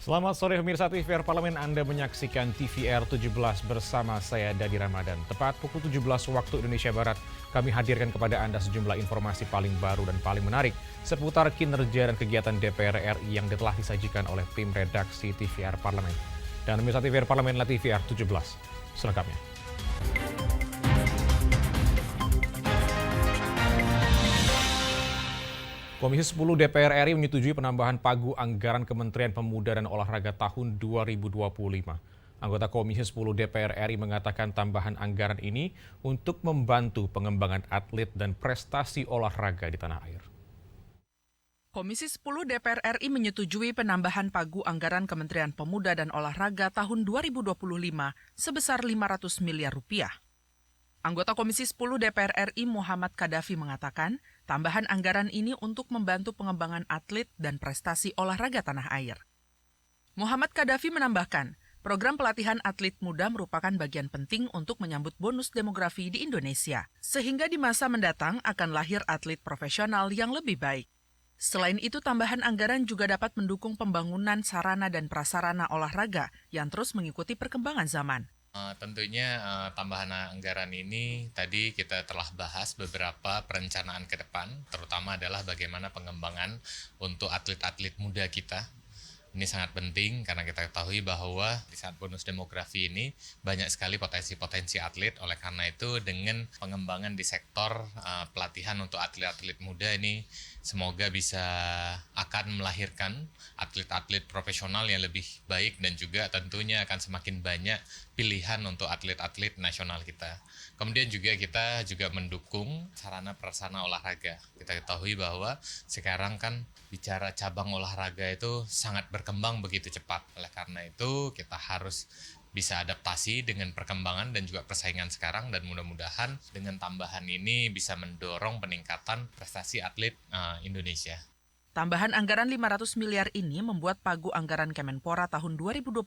Selamat sore pemirsa TVR Parlemen, Anda menyaksikan TVR 17 bersama saya Dadi Ramadan. Tepat pukul 17 waktu Indonesia Barat, kami hadirkan kepada Anda sejumlah informasi paling baru dan paling menarik seputar kinerja dan kegiatan DPR RI yang telah disajikan oleh tim redaksi TVR Parlemen. Dan pemirsa TVR Parlemen adalah TVR 17. Selengkapnya. Komisi 10 DPR RI menyetujui penambahan pagu anggaran Kementerian Pemuda dan Olahraga tahun 2025. Anggota Komisi 10 DPR RI mengatakan tambahan anggaran ini untuk membantu pengembangan atlet dan prestasi olahraga di tanah air. Komisi 10 DPR RI menyetujui penambahan pagu anggaran Kementerian Pemuda dan Olahraga tahun 2025 sebesar 500 miliar rupiah. Anggota Komisi 10 DPR RI Muhammad Kadafi mengatakan, tambahan anggaran ini untuk membantu pengembangan atlet dan prestasi olahraga tanah air. Muhammad Kadafi menambahkan, program pelatihan atlet muda merupakan bagian penting untuk menyambut bonus demografi di Indonesia, sehingga di masa mendatang akan lahir atlet profesional yang lebih baik. Selain itu, tambahan anggaran juga dapat mendukung pembangunan sarana dan prasarana olahraga yang terus mengikuti perkembangan zaman. Tentunya tambahan anggaran ini tadi kita telah bahas beberapa perencanaan ke depan, terutama adalah bagaimana pengembangan untuk atlet-atlet muda kita. Ini sangat penting karena kita ketahui bahwa di saat bonus demografi ini banyak sekali potensi-potensi atlet. Oleh karena itu dengan pengembangan di sektor pelatihan untuk atlet-atlet muda ini semoga bisa akan melahirkan atlet-atlet profesional yang lebih baik dan juga tentunya akan semakin banyak pilihan untuk atlet-atlet nasional kita. Kemudian juga kita mendukung sarana prasarana olahraga. Kita ketahui bahwa sekarang kan bicara cabang olahraga itu sangat berkembang begitu cepat. Oleh karena itu kita harus bisa adaptasi dengan perkembangan dan juga persaingan sekarang dan mudah-mudahan dengan tambahan ini bisa mendorong peningkatan prestasi atlet Indonesia. Tambahan anggaran 500 miliar ini membuat pagu anggaran Kemenpora tahun 2025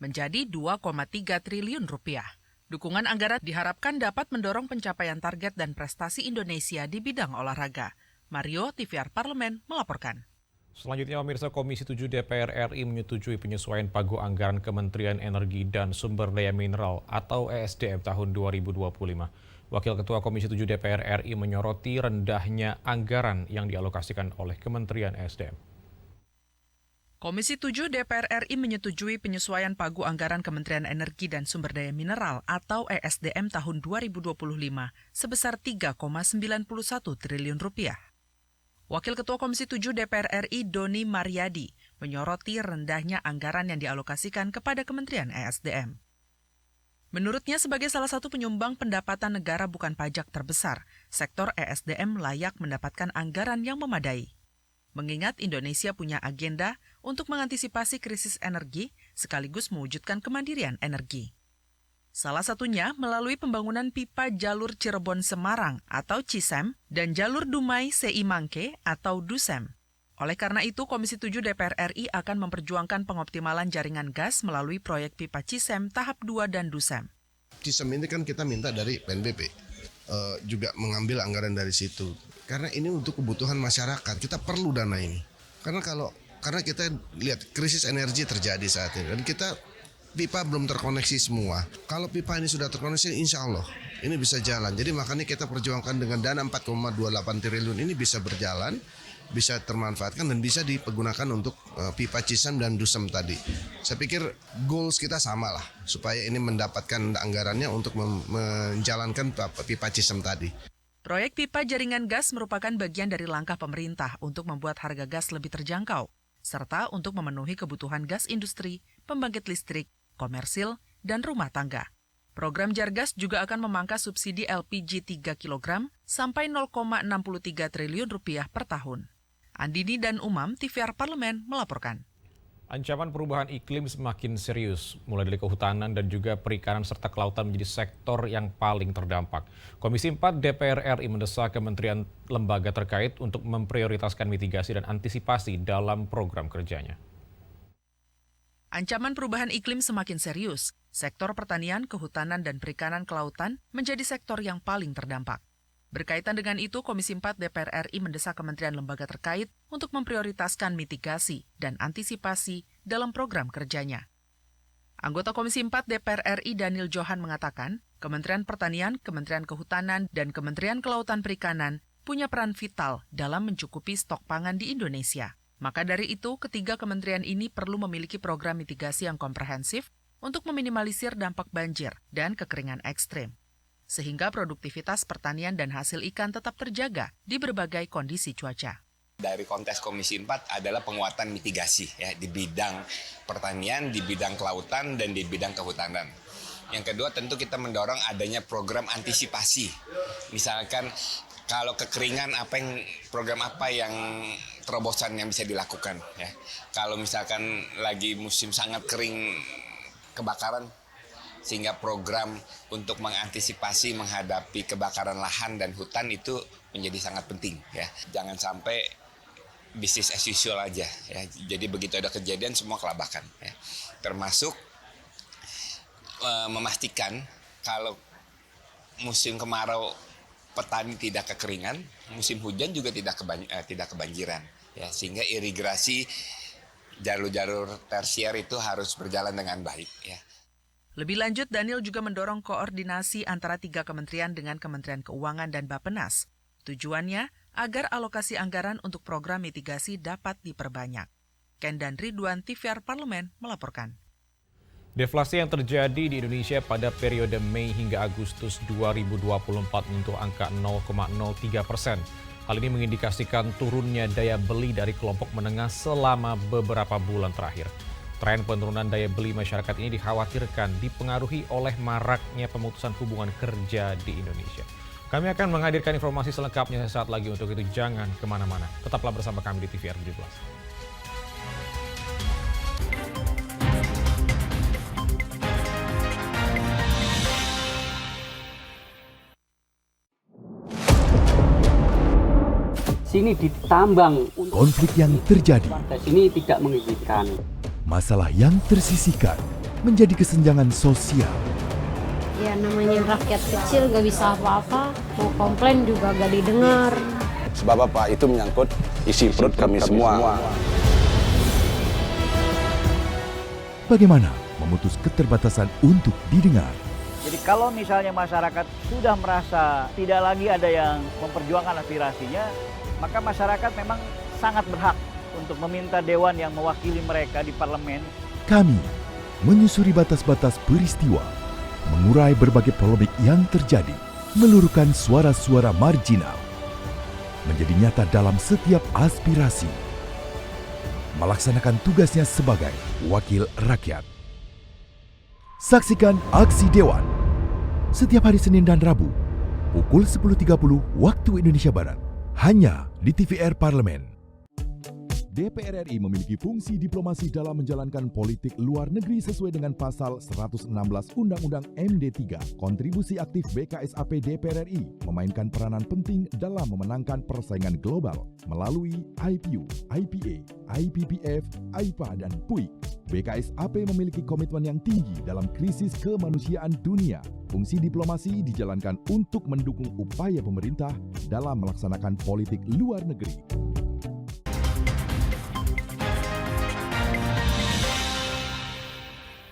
menjadi 2,3 triliun rupiah. Dukungan anggaran diharapkan dapat mendorong pencapaian target dan prestasi Indonesia di bidang olahraga. Mario, TVR Parlemen, melaporkan. Selanjutnya, pemirsa Komisi 7 DPR RI menyetujui penyesuaian pagu anggaran Kementerian Energi dan Sumber Daya Mineral atau ESDM tahun 2025. Wakil Ketua Komisi 7 DPR RI menyoroti rendahnya anggaran yang dialokasikan oleh Kementerian ESDM. Komisi 7 DPR RI menyetujui penyesuaian pagu anggaran Kementerian Energi dan Sumber Daya Mineral atau ESDM tahun 2025 sebesar 3,91 triliun rupiah. Wakil Ketua Komisi 7 DPR RI Doni Mariadi menyoroti rendahnya anggaran yang dialokasikan kepada Kementerian ESDM. Menurutnya sebagai salah satu penyumbang pendapatan negara bukan pajak terbesar, sektor ESDM layak mendapatkan anggaran yang memadai. Mengingat Indonesia punya agenda untuk mengantisipasi krisis energi sekaligus mewujudkan kemandirian energi. Salah satunya melalui pembangunan pipa jalur Cirebon-Semarang atau CISEM dan jalur Dumai-Seimangke atau DUSEM. Oleh karena itu, Komisi 7 DPR RI akan memperjuangkan pengoptimalan jaringan gas melalui proyek pipa CISEM tahap 2 dan DUSEM. CISEM ini kan kita minta dari PNBP, juga mengambil anggaran dari situ. Karena ini untuk kebutuhan masyarakat, kita perlu dana ini. Karena kita lihat krisis energi terjadi saat ini dan pipa belum terkoneksi semua. Kalau pipa ini sudah terkoneksi, insya Allah ini bisa jalan. Jadi makanya kita perjuangkan dengan dana 4,28 triliun ini bisa berjalan, bisa termanfaatkan dan bisa dipergunakan untuk pipa CISEM dan DUSEM tadi. Saya pikir goals kita sama lah, supaya ini mendapatkan anggarannya untuk menjalankan pipa CISEM tadi. Proyek pipa jaringan gas merupakan bagian dari langkah pemerintah untuk membuat harga gas lebih terjangkau, serta untuk memenuhi kebutuhan gas industri, pembangkit listrik, komersil, dan rumah tangga. Program Jargas juga akan memangkas subsidi LPG 3 kg sampai 0,63 triliun rupiah per tahun. Andini dan Umam, TVR Parlemen, melaporkan. Ancaman perubahan iklim semakin serius, mulai dari kehutanan dan juga perikanan serta kelautan menjadi sektor yang paling terdampak. Komisi 4 DPR RI mendesak kementerian lembaga terkait untuk memprioritaskan mitigasi dan antisipasi dalam program kerjanya. Ancaman perubahan iklim semakin serius. Sektor pertanian, kehutanan, dan perikanan kelautan menjadi sektor yang paling terdampak. Berkaitan dengan itu, Komisi 4 DPR RI mendesak kementerian lembaga terkait untuk memprioritaskan mitigasi dan antisipasi dalam program kerjanya. Anggota Komisi 4 DPR RI Daniel Johan mengatakan, Kementerian Pertanian, Kementerian Kehutanan, dan Kementerian Kelautan Perikanan punya peran vital dalam mencukupi stok pangan di Indonesia. Maka dari itu, ketiga kementerian ini perlu memiliki program mitigasi yang komprehensif untuk meminimalisir dampak banjir dan kekeringan ekstrim, sehingga produktivitas pertanian dan hasil ikan tetap terjaga di berbagai kondisi cuaca. Dari konteks Komisi 4 adalah penguatan mitigasi ya di bidang pertanian, di bidang kelautan, dan di bidang kehutanan. Yang kedua tentu kita mendorong adanya program antisipasi. Misalkan kalau kekeringan program apa yang terobosan yang bisa dilakukan ya. Kalau misalkan lagi musim sangat kering kebakaran, sehingga program untuk mengantisipasi menghadapi kebakaran lahan dan hutan itu menjadi sangat penting ya. Jangan sampai bisnis as usual aja ya. Jadi begitu ada kejadian semua kelabakan ya. Termasuk memastikan kalau musim kemarau petani tidak kekeringan, musim hujan juga tidak kebanjiran ya. Sehingga irigasi jalur-jalur tersier itu harus berjalan dengan baik ya. Lebih lanjut, Daniel juga mendorong koordinasi antara tiga kementerian dengan Kementerian Keuangan dan Bappenas. Tujuannya agar alokasi anggaran untuk program mitigasi dapat diperbanyak. Ken dan Ridwan, TVR Parlemen, melaporkan. Deflasi yang terjadi di Indonesia pada periode Mei hingga Agustus 2024 menyentuh angka 0,03%. Hal ini mengindikasikan turunnya daya beli dari kelompok menengah selama beberapa bulan terakhir. Tren penurunan daya beli masyarakat ini dikhawatirkan dipengaruhi oleh maraknya pemutusan hubungan kerja di Indonesia. Kami akan menghadirkan informasi selengkapnya sesaat lagi. Untuk itu jangan kemana-mana. Tetaplah bersama kami di TVR 17. Sini ditambang. Konflik yang terjadi, Sini tidak mengizinkan. masalah yang tersisihkan menjadi kesenjangan sosial. Ya namanya rakyat kecil gak bisa apa-apa, mau komplain juga gak didengar. Sebab apa? Itu menyangkut isi perut kami semua. Bagaimana memutus keterbatasan untuk didengar? Jadi kalau misalnya masyarakat sudah merasa tidak lagi ada yang memperjuangkan aspirasinya, maka masyarakat memang sangat berhak untuk meminta dewan yang mewakili mereka di parlemen. Kami menyusuri batas-batas peristiwa, mengurai berbagai polemik yang terjadi, meluruhkan suara-suara marginal, menjadi nyata dalam setiap aspirasi, melaksanakan tugasnya sebagai wakil rakyat. Saksikan Aksi Dewan setiap hari Senin dan Rabu pukul 10.30 waktu Indonesia Barat, hanya di TVR Parlemen. DPR RI memiliki fungsi diplomasi dalam menjalankan politik luar negeri sesuai dengan pasal 116 Undang-Undang MD3. Kontribusi aktif BKSAP DPR RI memainkan peranan penting dalam memenangkan persaingan global melalui IPU, IPA, IPPF, IPA, dan PUIK. BKSAP memiliki komitmen yang tinggi dalam krisis kemanusiaan dunia. Fungsi diplomasi dijalankan untuk mendukung upaya pemerintah dalam melaksanakan politik luar negeri.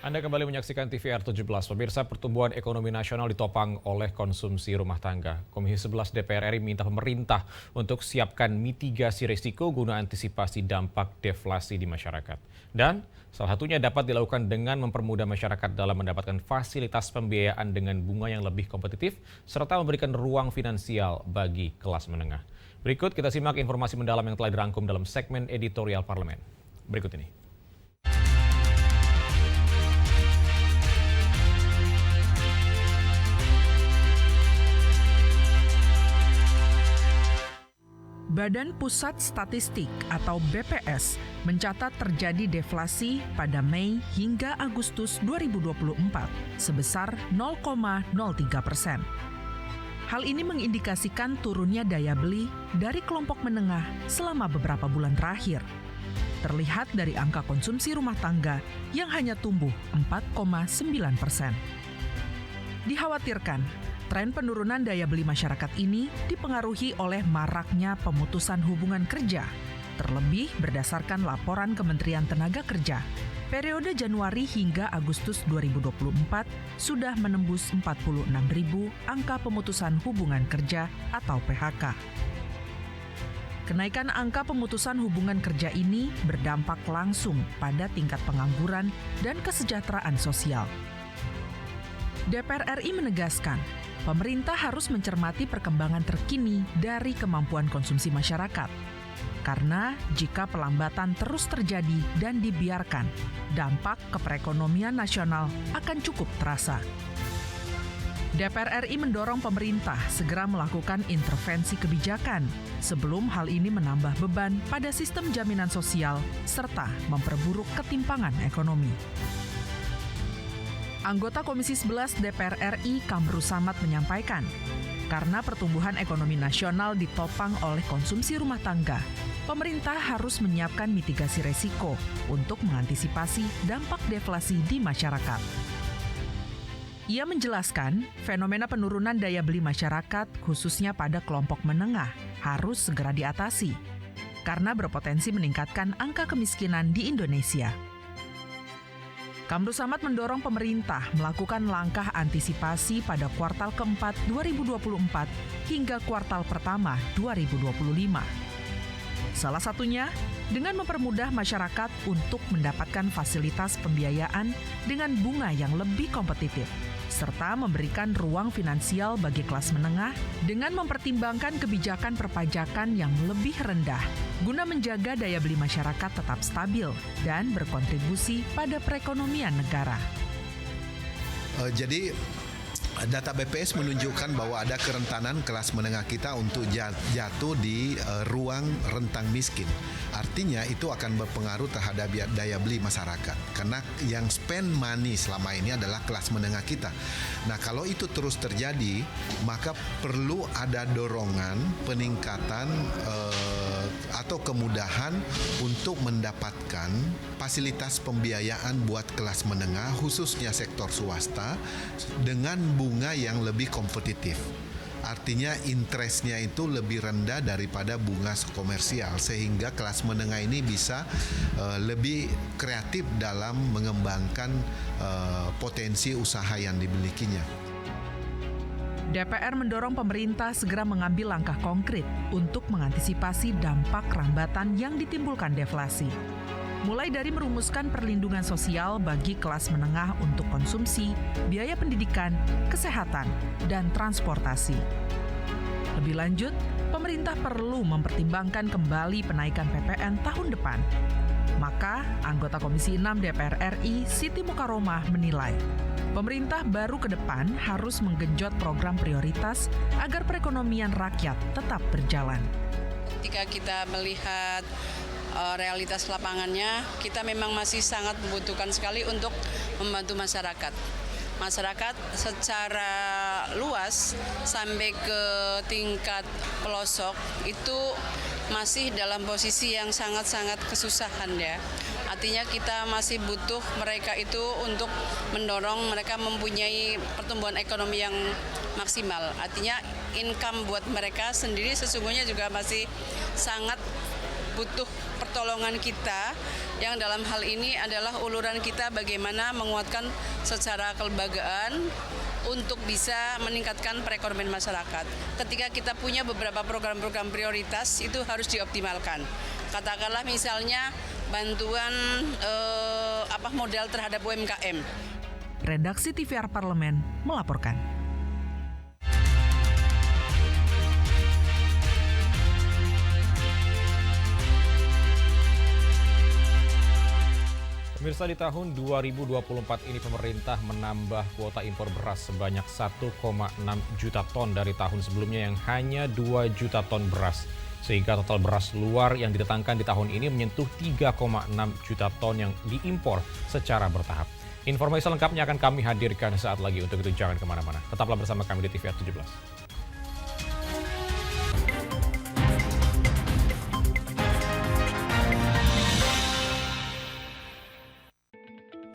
Anda kembali menyaksikan TVR 17. Pemirsa, pertumbuhan ekonomi nasional ditopang oleh konsumsi rumah tangga. Komisi 11 DPR RI minta pemerintah untuk siapkan mitigasi risiko guna antisipasi dampak deflasi di masyarakat. Dan salah satunya dapat dilakukan dengan mempermudah masyarakat dalam mendapatkan fasilitas pembiayaan dengan bunga yang lebih kompetitif, serta memberikan ruang finansial bagi kelas menengah. Berikut kita simak informasi mendalam yang telah dirangkum dalam segmen editorial Parlemen. Berikut ini. Badan Pusat Statistik atau BPS mencatat terjadi deflasi pada Mei hingga Agustus 2024 sebesar 0,03%. Hal ini mengindikasikan turunnya daya beli dari kelompok menengah selama beberapa bulan terakhir. Terlihat dari angka konsumsi rumah tangga yang hanya tumbuh 4,9%. Dikhawatirkan Tren penurunan daya beli masyarakat ini dipengaruhi oleh maraknya pemutusan hubungan kerja, terlebih berdasarkan laporan Kementerian Tenaga Kerja. Periode Januari hingga Agustus 2024 sudah menembus 46.000 angka pemutusan hubungan kerja atau PHK. Kenaikan angka pemutusan hubungan kerja ini berdampak langsung pada tingkat pengangguran dan kesejahteraan sosial. DPR RI menegaskan, pemerintah harus mencermati perkembangan terkini dari kemampuan konsumsi masyarakat. Karena jika pelambatan terus terjadi dan dibiarkan, dampak ke perekonomian nasional akan cukup terasa. DPR RI mendorong pemerintah segera melakukan intervensi kebijakan sebelum hal ini menambah beban pada sistem jaminan sosial serta memperburuk ketimpangan ekonomi. Anggota Komisi 11 DPR RI Kamru Samad menyampaikan, karena pertumbuhan ekonomi nasional ditopang oleh konsumsi rumah tangga, pemerintah harus menyiapkan mitigasi resiko untuk mengantisipasi dampak deflasi di masyarakat. Ia menjelaskan, fenomena penurunan daya beli masyarakat khususnya pada kelompok menengah harus segera diatasi, karena berpotensi meningkatkan angka kemiskinan di Indonesia. Kamru Samad mendorong pemerintah melakukan langkah antisipasi pada kuartal keempat 2024 hingga kuartal pertama 2025. Salah satunya dengan mempermudah masyarakat untuk mendapatkan fasilitas pembiayaan dengan bunga yang lebih kompetitif, serta memberikan ruang finansial bagi kelas menengah dengan mempertimbangkan kebijakan perpajakan yang lebih rendah guna menjaga daya beli masyarakat tetap stabil dan berkontribusi pada perekonomian negara. Jadi data BPS menunjukkan bahwa ada kerentanan kelas menengah kita untuk jatuh di ruang rentang miskin. Artinya itu akan berpengaruh terhadap daya beli masyarakat. Karena yang spend money selama ini adalah kelas menengah kita. Nah, kalau itu terus terjadi, maka perlu ada dorongan peningkatan atau kemudahan untuk mendapatkan fasilitas pembiayaan buat kelas menengah, khususnya sektor swasta, dengan bunga yang lebih kompetitif. Artinya interestnya itu lebih rendah daripada bunga komersial, sehingga kelas menengah ini bisa lebih kreatif dalam mengembangkan potensi usaha yang dimilikinya. DPR mendorong pemerintah segera mengambil langkah konkret untuk mengantisipasi dampak rambatan yang ditimbulkan deflasi. Mulai dari merumuskan perlindungan sosial bagi kelas menengah untuk konsumsi, biaya pendidikan, kesehatan, dan transportasi. Lebih lanjut, pemerintah perlu mempertimbangkan kembali penaikan PPN tahun depan. Maka, anggota Komisi 6 DPR RI Siti Mukaromah menilai, pemerintah baru ke depan harus menggenjot program prioritas agar perekonomian rakyat tetap berjalan. Ketika kita melihat realitas lapangannya, kita memang masih sangat membutuhkan sekali untuk membantu masyarakat. Masyarakat secara luas sampai ke tingkat pelosok itu masih dalam posisi yang sangat-sangat kesusahan ya. Artinya kita masih butuh mereka itu untuk mendorong mereka mempunyai pertumbuhan ekonomi yang maksimal. Artinya income buat mereka sendiri sesungguhnya juga masih sangat butuh pertolongan kita, yang dalam hal ini adalah uluran kita bagaimana menguatkan secara kelembagaan untuk bisa meningkatkan perekonomian masyarakat. Ketika kita punya beberapa program-program prioritas itu harus dioptimalkan. Katakanlah misalnya bantuan modal terhadap UMKM. Redaksi TVR Parlemen melaporkan. Pemirsa, di tahun 2024 ini pemerintah menambah kuota impor beras sebanyak 1,6 juta ton dari tahun sebelumnya yang hanya 2 juta ton beras. Sehingga total beras luar yang didatangkan di tahun ini menyentuh 3,6 juta ton yang diimpor secara bertahap. Informasi lengkapnya akan kami hadirkan saat lagi, untuk itu jangan kemana-mana. Tetaplah bersama kami di TVR 17.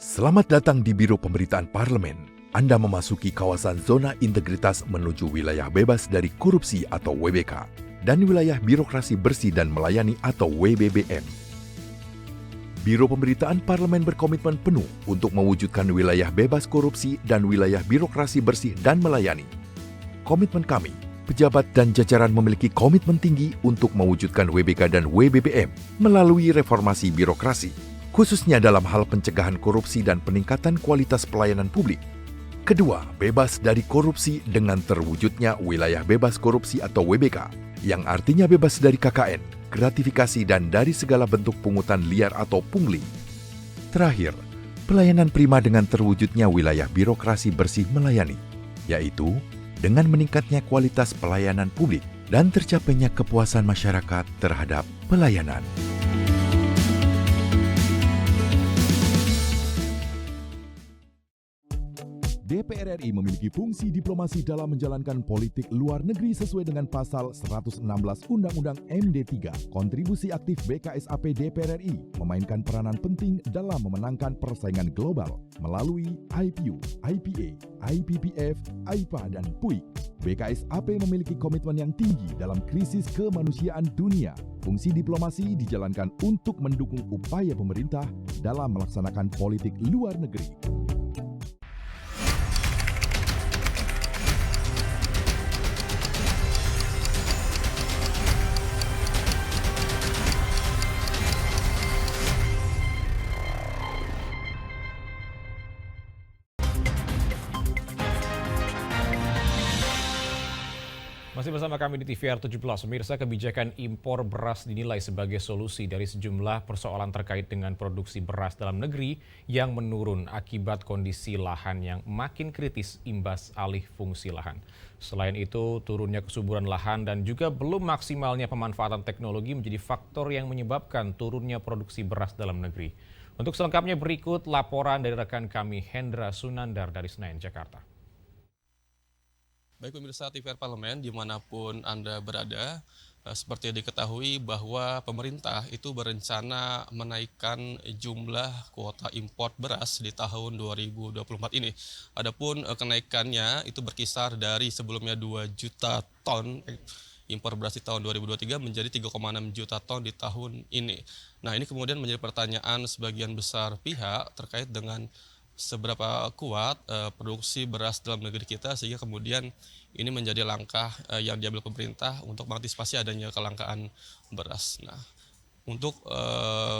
Selamat datang di Biro Pemberitaan Parlemen. Anda memasuki kawasan zona integritas menuju wilayah bebas dari korupsi atau WBK dan wilayah birokrasi bersih dan melayani atau WBBM. Biro Pemberitaan Parlemen berkomitmen penuh untuk mewujudkan wilayah bebas korupsi dan wilayah birokrasi bersih dan melayani. Komitmen kami, pejabat dan jajaran memiliki komitmen tinggi untuk mewujudkan WBK dan WBBM melalui reformasi birokrasi, khususnya dalam hal pencegahan korupsi dan peningkatan kualitas pelayanan publik. Kedua, bebas dari korupsi dengan terwujudnya wilayah bebas korupsi atau WBK, yang artinya bebas dari KKN, gratifikasi dan dari segala bentuk pungutan liar atau pungli. Terakhir, pelayanan prima dengan terwujudnya wilayah birokrasi bersih melayani, yaitu dengan meningkatnya kualitas pelayanan publik dan tercapainya kepuasan masyarakat terhadap pelayanan. DPR RI memiliki fungsi diplomasi dalam menjalankan politik luar negeri sesuai dengan pasal 116 Undang-Undang MD3. Kontribusi aktif BKSAP DPR RI memainkan peranan penting dalam memenangkan persaingan global melalui IPU, IPA, IPPF, IPA, dan PUIK. BKSAP memiliki komitmen yang tinggi dalam krisis kemanusiaan dunia. Fungsi diplomasi dijalankan untuk mendukung upaya pemerintah dalam melaksanakan politik luar negeri. Masih bersama kami di TVR 17, pemirsa, kebijakan impor beras dinilai sebagai solusi dari sejumlah persoalan terkait dengan produksi beras dalam negeri yang menurun akibat kondisi lahan yang makin kritis imbas alih fungsi lahan. Selain itu, turunnya kesuburan lahan dan juga belum maksimalnya pemanfaatan teknologi menjadi faktor yang menyebabkan turunnya produksi beras dalam negeri. Untuk selengkapnya berikut laporan dari rekan kami Hendra Sunandar dari Senayan, Jakarta. Baik pemirsa TVR Parlemen dimanapun Anda berada, seperti diketahui bahwa pemerintah itu berencana menaikkan jumlah kuota impor beras di tahun 2024 ini. Adapun kenaikannya itu berkisar dari sebelumnya 2 juta ton impor beras di tahun 2023 menjadi 3,6 juta ton di tahun ini. Nah, ini kemudian menjadi pertanyaan sebagian besar pihak terkait dengan seberapa kuat produksi beras dalam negeri kita sehingga kemudian ini menjadi langkah yang diambil pemerintah untuk mengantisipasi adanya kelangkaan beras. Nah, untuk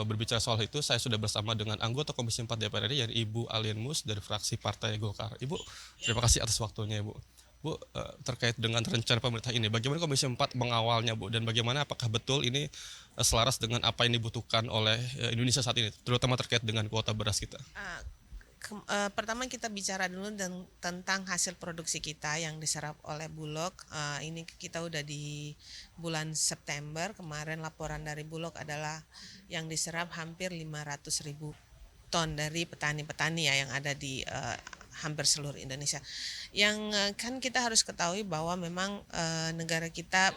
berbicara soal itu saya sudah bersama dengan anggota Komisi 4 DPR RI yaitu Ibu Alien Mus dari fraksi Partai Golkar. Ibu, terima kasih atas waktunya, Ibu. Bu, terkait dengan rencana pemerintah ini, bagaimana Komisi 4 mengawalnya, Bu, dan bagaimana apakah betul ini selaras dengan apa yang dibutuhkan oleh Indonesia saat ini, terutama terkait dengan kuota beras kita? Pertama kita bicara dulu tentang hasil produksi kita yang diserap oleh Bulog. Ini kita udah di bulan September, kemarin laporan dari Bulog adalah yang diserap hampir 500.000 ton dari petani-petani ya yang ada di hampir seluruh Indonesia. Yang kan kita harus ketahui bahwa memang negara kita,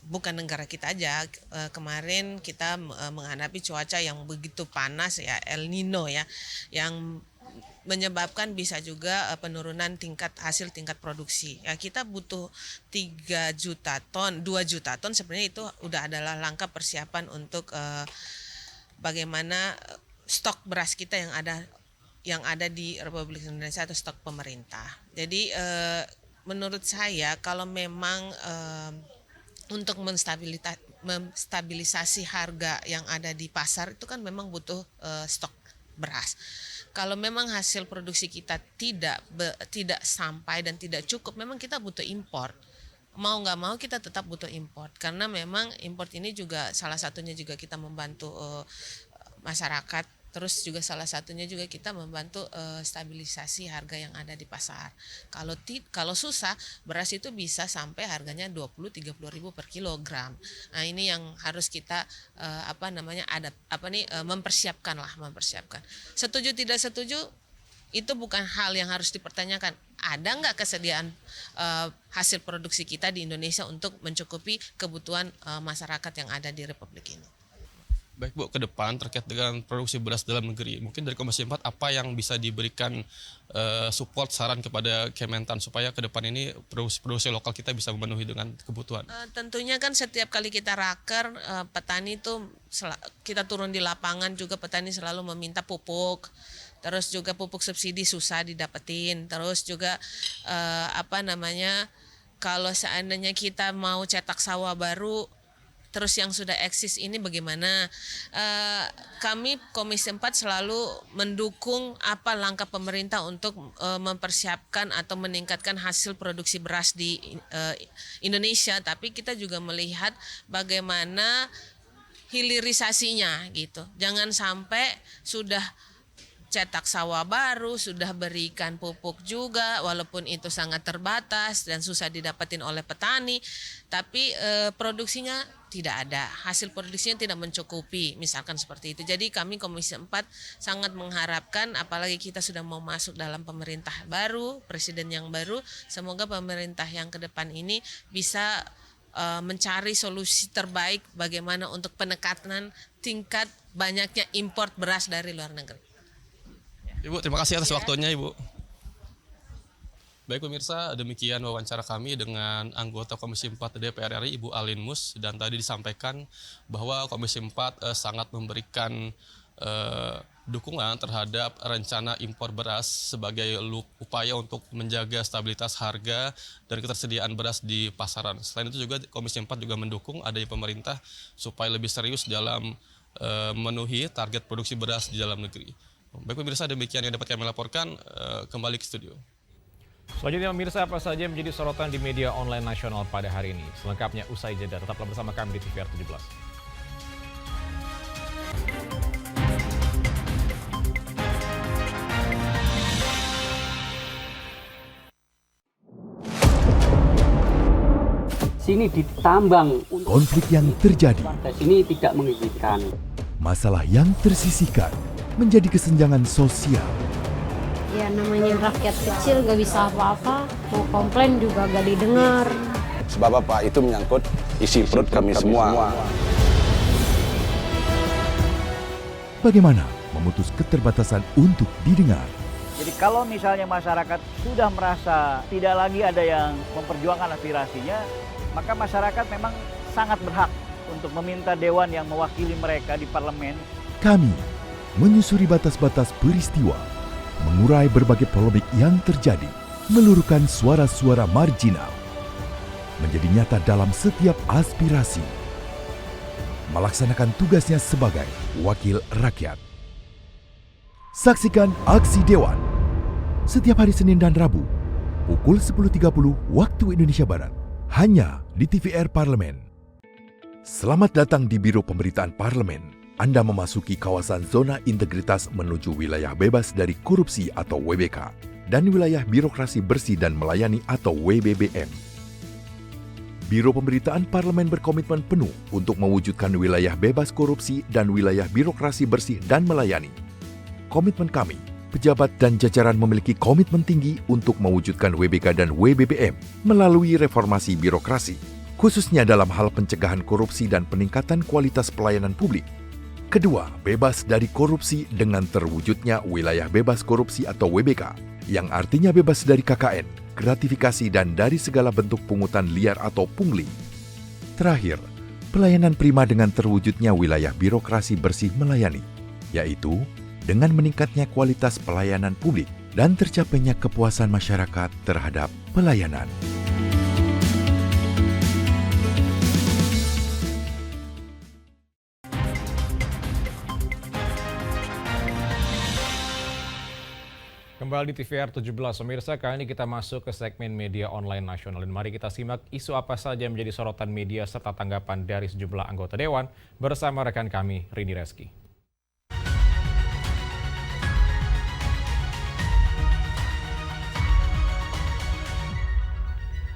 bukan negara kita aja, kemarin kita menghadapi cuaca yang begitu panas ya, El Nino ya, yang menyebabkan bisa juga penurunan tingkat produksi. Ya, kita butuh 3 juta ton, 2 juta ton sebenarnya itu udah adalah langkah persiapan untuk bagaimana stok beras kita yang ada di Republik Indonesia atau stok pemerintah. Jadi menurut saya kalau memang untuk menstabilisasi harga yang ada di pasar itu kan memang butuh stok beras. Kalau memang hasil produksi kita tidak sampai dan tidak cukup, memang kita butuh impor. Mau nggak mau kita tetap butuh impor karena memang impor ini juga salah satunya juga kita membantu masyarakat. Terus juga salah satunya juga kita membantu stabilisasi harga yang ada di pasar. Kalau susah, beras itu bisa sampai harganya 20-30 ribu per kilogram. Nah, ini yang harus kita mempersiapkan. Setuju tidak setuju itu bukan hal yang harus dipertanyakan. Ada nggak kesediaan hasil produksi kita di Indonesia untuk mencukupi kebutuhan masyarakat yang ada di Republik ini? Baik Bu, ke depan terkait dengan produksi beras dalam negeri, mungkin dari Komisi 4 apa yang bisa diberikan support saran kepada Kementan supaya ke depan ini produksi lokal kita bisa memenuhi dengan kebutuhan? Tentunya kan setiap kali kita raker, petani itu kita turun di lapangan juga petani selalu meminta pupuk. Terus juga pupuk subsidi susah didapetin. Terus juga kalau seandainya kita mau cetak sawah baru, terus yang sudah eksis ini bagaimana? Kami Komisi 4 selalu mendukung apa langkah pemerintah untuk mempersiapkan atau meningkatkan hasil produksi beras di Indonesia. Tapi kita juga melihat bagaimana hilirisasinya gitu. Jangan sampai sudah cetak sawah baru, sudah berikan pupuk juga, walaupun itu sangat terbatas dan susah didapatin oleh petani, tapi produksinya tidak ada, hasil produksinya tidak mencukupi, misalkan seperti itu. Jadi kami Komisi 4 sangat mengharapkan, apalagi kita sudah mau masuk dalam pemerintah baru, presiden yang baru, semoga pemerintah yang ke depan ini bisa mencari solusi terbaik bagaimana untuk penekanan tingkat banyaknya import beras dari luar negeri. Ibu, terima kasih atas waktunya Ibu. Baik pemirsa, demikian wawancara kami dengan anggota Komisi 4 DPR RI Ibu Alin Mus, dan tadi disampaikan bahwa Komisi 4 sangat memberikan dukungan terhadap rencana impor beras sebagai upaya untuk menjaga stabilitas harga dan ketersediaan beras di pasaran. Selain itu juga Komisi 4 juga mendukung adanya pemerintah supaya lebih serius dalam memenuhi target produksi beras di dalam negeri. Baik pemirsa, demikian yang dapat kami laporkan, kembali ke studio. Selanjutnya pemirsa, apa saja yang menjadi sorotan di media online nasional pada hari ini? Selengkapnya usai jeda, tetaplah bersama kami di TVR 17. Sini ditambang. Konflik yang terjadi. Sini tidak mengizinkan. Masalah yang tersisihkan menjadi kesenjangan sosial. Ya namanya rakyat kecil gak bisa apa-apa, mau komplain juga gak didengar. Sebab apa? Itu menyangkut isi perut kami semua. Bagaimana memutus keterbatasan untuk didengar? Jadi kalau misalnya masyarakat sudah merasa tidak lagi ada yang memperjuangkan aspirasinya, maka masyarakat memang sangat berhak untuk meminta dewan yang mewakili mereka di parlemen. Kami menyusuri batas-batas peristiwa, mengurai berbagai polemik yang terjadi, meluruhkan suara-suara marginal, menjadi nyata dalam setiap aspirasi, melaksanakan tugasnya sebagai wakil rakyat. Saksikan Aksi Dewan setiap hari Senin dan Rabu, pukul 10.30 waktu Indonesia Barat, hanya di TVR Parlemen. Selamat datang di Biro Pemberitaan Parlemen. Anda memasuki kawasan zona integritas menuju wilayah bebas dari korupsi atau WBK dan wilayah birokrasi bersih dan melayani atau WBBM. Biro Pemberitaan Parlemen berkomitmen penuh untuk mewujudkan wilayah bebas korupsi dan wilayah birokrasi bersih dan melayani. Komitmen kami, pejabat dan jajaran memiliki komitmen tinggi untuk mewujudkan WBK dan WBBM melalui reformasi birokrasi, khususnya dalam hal pencegahan korupsi dan peningkatan kualitas pelayanan publik. Kedua, bebas dari korupsi dengan terwujudnya wilayah bebas korupsi atau WBK, yang artinya bebas dari KKN, gratifikasi dan dari segala bentuk pungutan liar atau pungli. Terakhir, pelayanan prima dengan terwujudnya wilayah birokrasi bersih melayani, yaitu dengan meningkatnya kualitas pelayanan publik dan tercapainya kepuasan masyarakat terhadap pelayanan. Kembali di TVR 17, pemirsa, kali ini kita masuk ke segmen media online nasional. Dan mari kita simak isu apa saja yang menjadi sorotan media serta tanggapan dari sejumlah anggota Dewan bersama rekan kami, Rini Reski.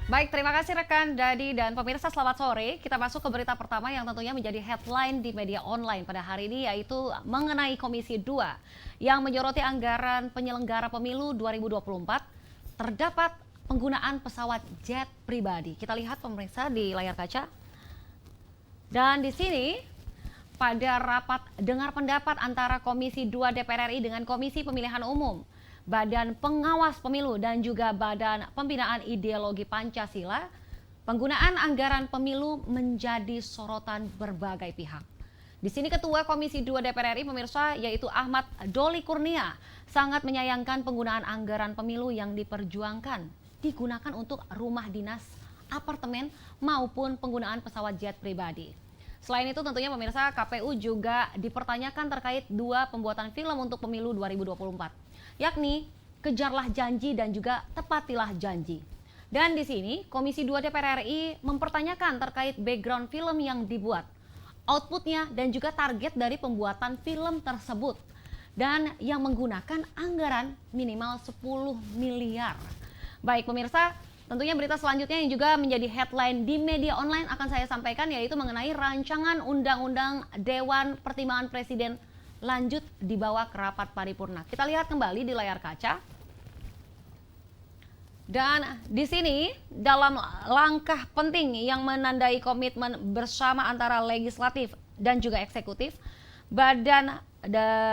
Baik, terima kasih rekan Dadi dan pemirsa, selamat sore. Kita masuk ke berita pertama yang tentunya menjadi headline di media online pada hari ini, yaitu mengenai Komisi 2 yang menyoroti anggaran penyelenggara pemilu 2024 terdapat penggunaan pesawat jet pribadi. Kita lihat pemirsa di layar kaca. Dan di sini pada rapat dengar pendapat antara Komisi 2 DPR RI dengan Komisi Pemilihan Umum, Badan Pengawas Pemilu dan juga Badan Pembinaan Ideologi Pancasila, penggunaan anggaran pemilu menjadi sorotan berbagai pihak. Di sini Ketua Komisi 2 DPR RI pemirsa yaitu Ahmad Doli Kurnia sangat menyayangkan penggunaan anggaran pemilu yang diperjuangkan digunakan untuk rumah dinas, apartemen maupun penggunaan pesawat jet pribadi. Selain itu tentunya pemirsa KPU juga dipertanyakan terkait 2 pembuatan film untuk pemilu 2024, yakni Kejarlah Janji dan juga Tepatilah Janji. Dan di sini Komisi 2 DPR RI mempertanyakan terkait background film yang dibuat, outputnya dan juga target dari pembuatan film tersebut, dan yang menggunakan anggaran minimal 10 miliar. Baik pemirsa, tentunya berita selanjutnya yang juga menjadi headline di media online akan saya sampaikan yaitu mengenai rancangan undang-undang Dewan Pertimbangan Presiden lanjut dibawa ke rapat paripurna. Kita lihat kembali di layar kaca. Dan di sini dalam langkah penting yang menandai komitmen bersama antara legislatif dan juga eksekutif, Badan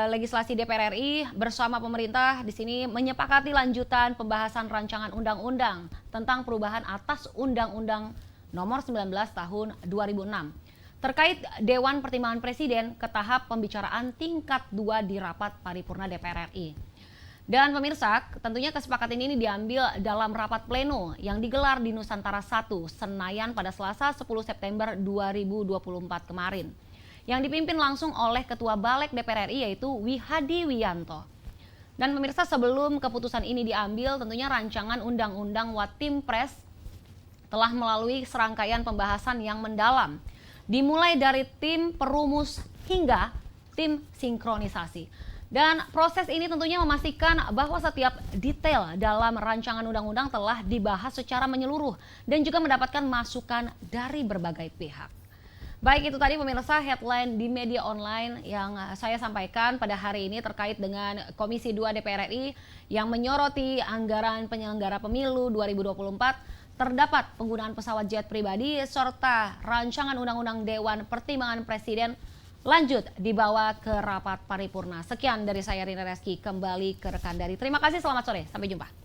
Legislasi DPR RI bersama pemerintah di sini menyepakati lanjutan pembahasan rancangan undang-undang tentang perubahan atas Undang-Undang Nomor 19 Tahun 2006 terkait Dewan Pertimbangan Presiden ke tahap pembicaraan tingkat 2 di rapat paripurna DPR RI. Dan pemirsa, tentunya kesepakatan ini diambil dalam rapat pleno yang digelar di Nusantara 1, Senayan pada Selasa 10 September 2024 kemarin. Yang dipimpin langsung oleh Ketua Balek DPR RI yaitu Wihadi Wiyanto. Dan pemirsa, sebelum keputusan ini diambil, tentunya rancangan Undang-Undang Watimpres telah melalui serangkaian pembahasan yang mendalam. Dimulai dari tim perumus hingga tim sinkronisasi. Dan proses ini tentunya memastikan bahwa setiap detail dalam rancangan undang-undang telah dibahas secara menyeluruh dan juga mendapatkan masukan dari berbagai pihak. Baik, itu tadi pemirsa headline di media online yang saya sampaikan pada hari ini terkait dengan Komisi 2 DPR RI yang menyoroti anggaran penyelenggara pemilu 2024, terdapat penggunaan pesawat jet pribadi serta rancangan undang-undang Dewan Pertimbangan Presiden lanjut dibawa ke rapat paripurna. Sekian dari saya Rina Reski, kembali ke rekan dari. Terima kasih, selamat sore, sampai jumpa.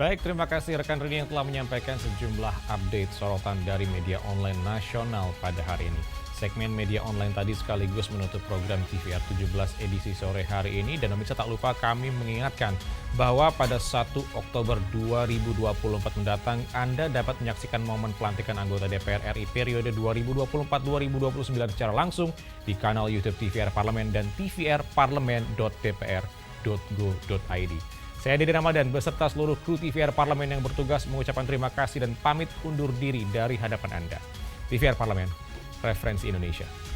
Baik, terima kasih rekan Rini yang telah menyampaikan sejumlah update sorotan dari media online nasional pada hari ini. Segmen media online tadi sekaligus menutup program TVR 17 edisi sore hari ini. Dan pemirsa tak lupa kami mengingatkan bahwa pada 1 Oktober 2024 mendatang Anda dapat menyaksikan momen pelantikan anggota DPR RI periode 2024-2029 secara langsung di kanal YouTube TVR Parlemen dan tvrparlemen.dpr.go.id. Saya Dede Ramadan beserta seluruh kru TVR Parlemen yang bertugas mengucapkan terima kasih dan pamit undur diri dari hadapan Anda. TVR Parlemen, referensi Indonesia.